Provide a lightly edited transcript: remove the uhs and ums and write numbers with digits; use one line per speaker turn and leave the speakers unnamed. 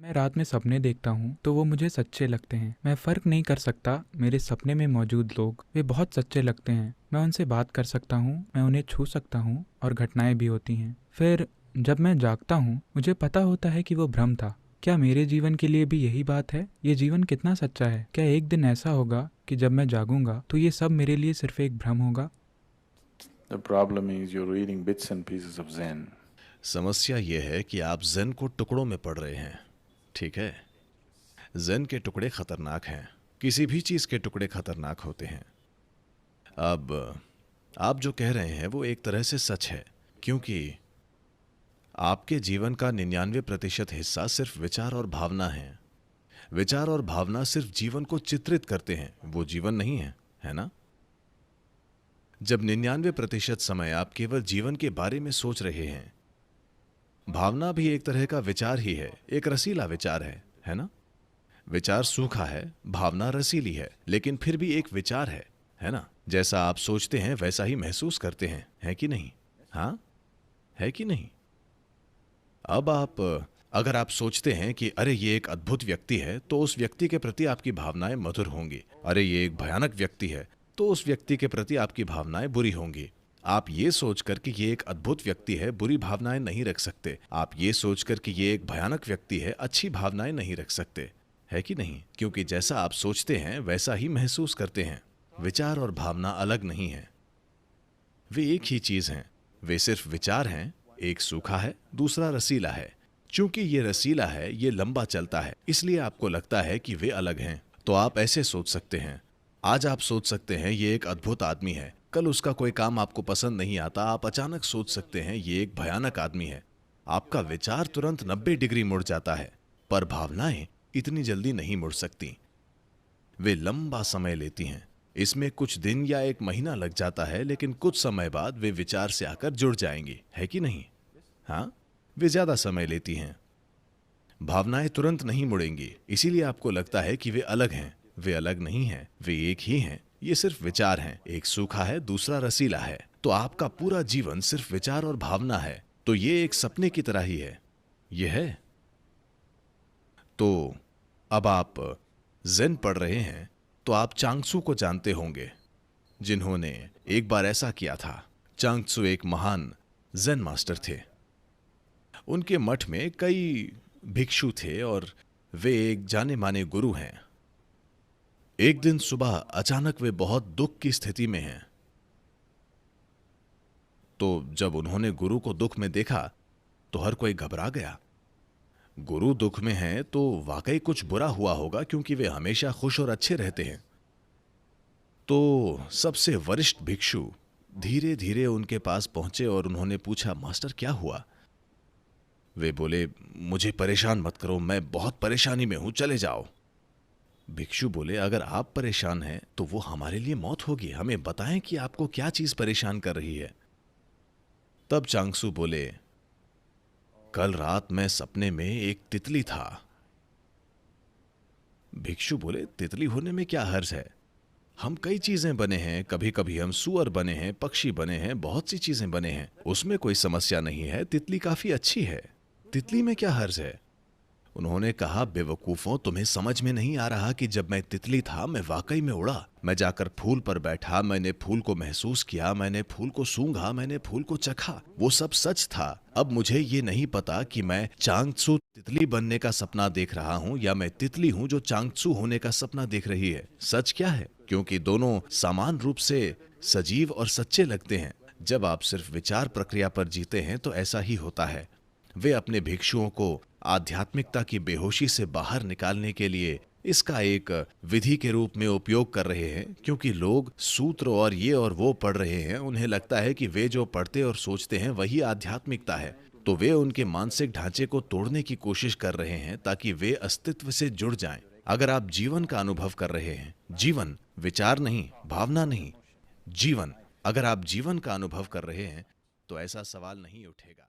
मैं रात में सपने देखता हूँ तो वो मुझे सच्चे लगते हैं। मैं फ़र्क नहीं कर सकता, मेरे सपने में मौजूद लोग वे बहुत सच्चे लगते हैं। मैं उनसे बात कर सकता हूँ, मैं उन्हें छू सकता हूँ और घटनाएं भी होती हैं। फिर जब मैं जागता हूँ मुझे पता होता है कि वो भ्रम था। क्या मेरे जीवन के लिए भी यही बात है? ये जीवन कितना सच्चा है? क्या एक दिन ऐसा होगा कि जब मैं जागूंगा तो ये सब मेरे लिए सिर्फ एक भ्रम होगा?
The problem is you're reading bits and pieces of Zen.
समस्या ये है कि आप ज़ेन को टुकड़ों में पढ़ रहे हैं। ठीक है, ज़ेन के टुकड़े खतरनाक हैं। किसी भी चीज़ के टुकड़े खतरनाक होते हैं। अब आप जो कह रहे हैं वो एक तरह से सच है, क्योंकि आपके जीवन का 99% हिस्सा सिर्फ विचार और भावना है। विचार और भावना सिर्फ जीवन को चित्रित करते हैं, वो जीवन नहीं है ना? जब 99% समय आप केवल जीवन के बारे में सोच रहे हैं, भावना भी एक तरह का विचार ही है, एक रसीला विचार है ना? विचार सूखा है, भावना रसीली है, लेकिन फिर भी एक विचार है ना? जैसा आप सोचते हैं वैसा ही महसूस करते हैं, है कि नहीं? हाँ, है कि नहीं? अब अगर आप सोचते हैं कि अरे ये एक अद्भुत व्यक्ति है, तो उस व्यक्ति के प्रति आपकी भावनाएं मधुर होंगी। अरे ये एक भयानक व्यक्ति है, तो उस व्यक्ति के प्रति आपकी भावनाएं बुरी होंगी। आप ये सोचकर कि ये एक अद्भुत व्यक्ति है बुरी भावनाएं नहीं रख सकते। आप ये सोचकर कि ये एक भयानक व्यक्ति है अच्छी भावनाएं नहीं रख सकते, है कि नहीं? क्योंकि जैसा आप सोचते हैं वैसा ही महसूस करते हैं। विचार और भावना अलग नहीं है, वे एक ही चीज हैं। वे सिर्फ विचार हैं, एक सूखा है, दूसरा रसीला है। चूंकि ये रसीला है, ये लंबा चलता है, इसलिए आपको लगता है कि वे अलग हैं। तो आप ऐसे सोच सकते हैं। आज आप सोच सकते हैं ये एक अद्भुत आदमी है, कल उसका कोई काम आपको पसंद नहीं आता, आप अचानक सोच सकते हैं ये एक भयानक आदमी है। आपका विचार तुरंत 90 डिग्री मुड़ जाता है, पर भावनाएं इतनी जल्दी नहीं मुड़ सकती। वे लंबा समय लेती हैं। इसमें कुछ दिन या एक महीना लग जाता है, लेकिन कुछ समय बाद वे विचार से आकर जुड़ जाएंगी, है कि नहीं? हाँ, वे ज्यादा समय लेती हैं। भावनाएं तुरंत नहीं मुड़ेंगी, इसीलिए आपको लगता है कि वे अलग हैं। वे अलग नहीं हैं, वे एक ही हैं। ये सिर्फ विचार हैं, एक सूखा है, दूसरा रसीला है। तो आपका पूरा जीवन सिर्फ विचार और भावना है। तो ये एक सपने की तरह ही है। ये है। तो अब आप ज़ेन पढ़ रहे हैं, तो आप चांगत्सू को जानते होंगे, जिन्होंने एक बार ऐसा किया था। चांगत्सू एक महान ज़ेन मास्टर थे। उनके मठ में कई भिक्षु थे और वे एक जाने माने गुरु हैं। एक दिन सुबह अचानक वे बहुत दुख की स्थिति में हैं। तो जब उन्होंने गुरु को दुख में देखा तो हर कोई घबरा गया। गुरु दुख में हैं तो वाकई कुछ बुरा हुआ होगा, क्योंकि वे हमेशा खुश और अच्छे रहते हैं। तो सबसे वरिष्ठ भिक्षु धीरे धीरे उनके पास पहुंचे और उन्होंने पूछा, मास्टर क्या हुआ? वे बोले, मुझे परेशान मत करो, मैं बहुत परेशानी में हूं, चले जाओ। भिक्षु बोले, अगर आप परेशान हैं तो वो हमारे लिए मौत होगी, हमें बताएं कि आपको क्या चीज परेशान कर रही है। तब चांगत्सू बोले, कल रात मैं सपने में एक तितली था। भिक्षु बोले, तितली होने में क्या हर्ज है? हम कई चीजें बने हैं, कभी कभी हम सुअर बने हैं, पक्षी बने हैं, बहुत सी चीजें बने हैं, उसमें कोई समस्या नहीं है। तितली काफी अच्छी है, तितली में क्या हर्ज है? उन्होंने कहा, बेवकूफों, तुम्हें समझ में नहीं आ रहा कि जब मैं तितली था मैं वाकई में उड़ा। मैं जाकर फूल पर बैठा, मैंने फूल को महसूस किया, मैंने फूल को सूंघा, मैंने फूल को चखा, वो सब सच था। अब मुझे ये नहीं पता कि मैं चांगत्सू तितली बनने का सपना देख रहा हूँ या मैं तितली हूँ जो चांगत्सू होने का सपना देख रही है। सच क्या है? क्योंकि दोनों समान रूप से सजीव और सच्चे लगते हैं। जब आप सिर्फ विचार प्रक्रिया पर जीते हैं तो ऐसा ही होता है। वे अपने भिक्षुओं को आध्यात्मिकता की बेहोशी से बाहर निकालने के लिए इसका एक विधि के रूप में उपयोग कर रहे हैं, क्योंकि लोग सूत्र और ये और वो पढ़ रहे हैं। उन्हें लगता है कि वे जो पढ़ते और सोचते हैं वही आध्यात्मिकता है। तो वे उनके मानसिक ढांचे को तोड़ने की कोशिश कर रहे हैं ताकि वे अस्तित्व से जुड़ जाएं। अगर आप जीवन का अनुभव कर रहे हैं, जीवन, विचार नहीं, भावना नहीं, जीवन, अगर आप जीवन का अनुभव कर रहे हैं तो ऐसा सवाल नहीं उठेगा।